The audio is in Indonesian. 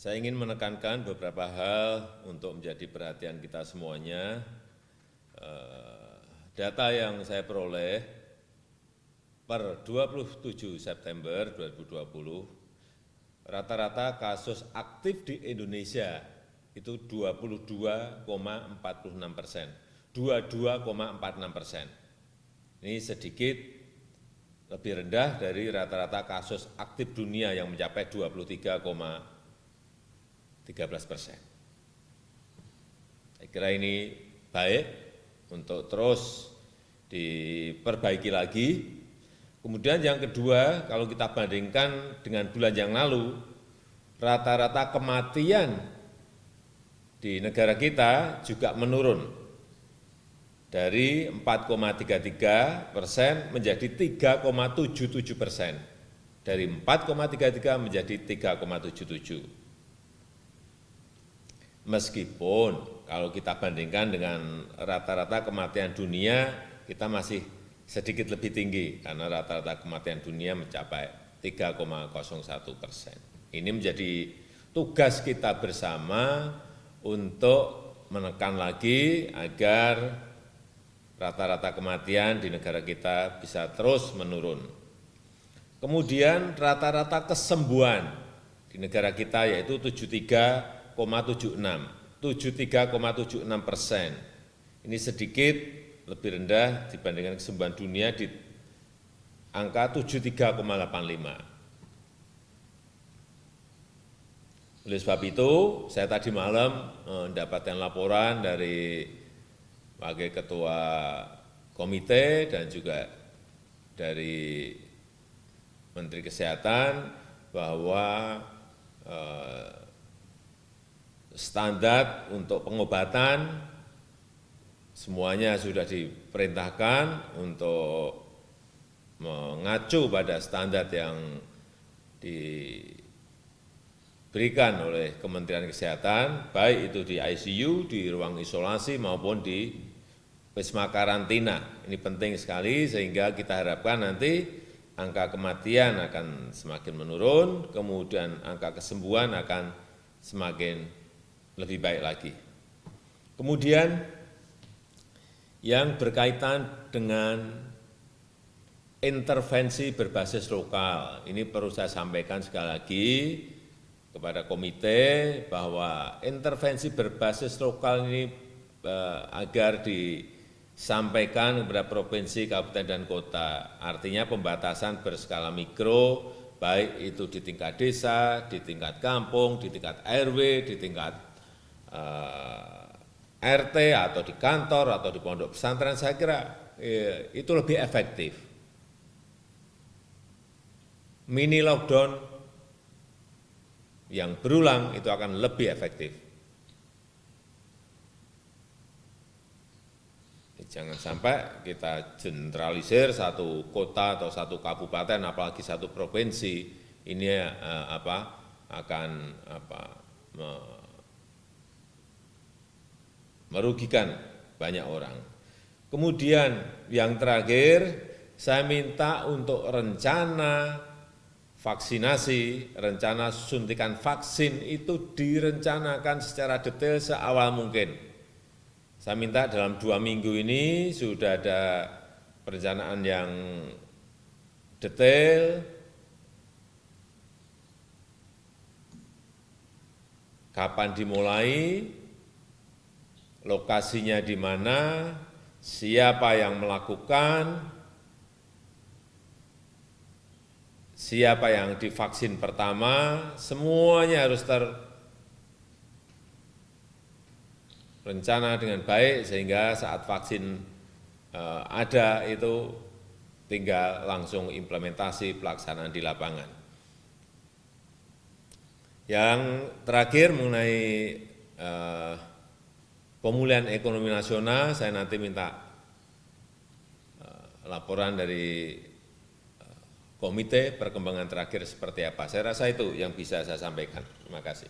Saya ingin menekankan beberapa hal untuk menjadi perhatian kita semuanya. Data yang saya peroleh per 27 September 2020, rata-rata kasus aktif di Indonesia itu 22,46%, 22,46%. Ini sedikit lebih rendah dari rata-rata kasus aktif dunia yang mencapai 23,13%. Saya kira ini baik untuk terus diperbaiki lagi. Kemudian yang kedua, kalau kita bandingkan dengan bulan yang lalu, rata-rata kematian di negara kita juga menurun dari 4,33% menjadi 3,77%, dari 4,33 menjadi 3,77. Meskipun kalau kita bandingkan dengan rata-rata kematian dunia, kita masih sedikit lebih tinggi, karena rata-rata kematian dunia mencapai 3,01%. Ini menjadi tugas kita bersama untuk menekan lagi agar rata-rata kematian di negara kita bisa terus menurun. Kemudian rata-rata kesembuhan di negara kita yaitu 73,76%. Ini sedikit lebih rendah dibandingkan kesembuhan dunia di angka 73,85. Oleh sebab itu, saya tadi malam mendapatkan laporan dari Wakil Ketua Komite dan juga dari Menteri Kesehatan bahwa standar untuk pengobatan semuanya sudah diperintahkan untuk mengacu pada standar yang diberikan oleh Kementerian Kesehatan, baik itu di ICU, di ruang isolasi maupun di wisma karantina. Ini penting sekali sehingga kita harapkan nanti angka kematian akan semakin menurun, kemudian angka kesembuhan akan semakin lebih baik lagi. Kemudian yang berkaitan dengan intervensi berbasis lokal, ini perlu saya sampaikan sekali lagi kepada komite bahwa intervensi berbasis lokal ini agar disampaikan kepada provinsi, kabupaten, dan kota. Artinya pembatasan berskala mikro, baik itu di tingkat desa, di tingkat kampung, di tingkat RW, di tingkat RT atau di kantor atau di pondok pesantren, saya kira itu lebih efektif. Mini lockdown yang berulang itu akan lebih efektif. Jangan sampai kita generalisir satu kota atau satu kabupaten, apalagi satu provinsi, ini akan merugikan banyak orang. Kemudian yang terakhir, saya minta untuk rencana vaksinasi, rencana suntikan vaksin itu direncanakan secara detail seawal mungkin. Saya minta dalam 2 minggu ini sudah ada perencanaan yang detail, kapan dimulai, lokasinya di mana, siapa yang melakukan, siapa yang divaksin pertama, semuanya harus terencana dengan baik sehingga saat vaksin ada itu tinggal langsung implementasi pelaksanaan di lapangan. Yang terakhir mengenai pemulihan ekonomi nasional, saya nanti minta laporan dari komite perkembangan terakhir seperti apa. Saya rasa itu yang bisa saya sampaikan. Terima kasih.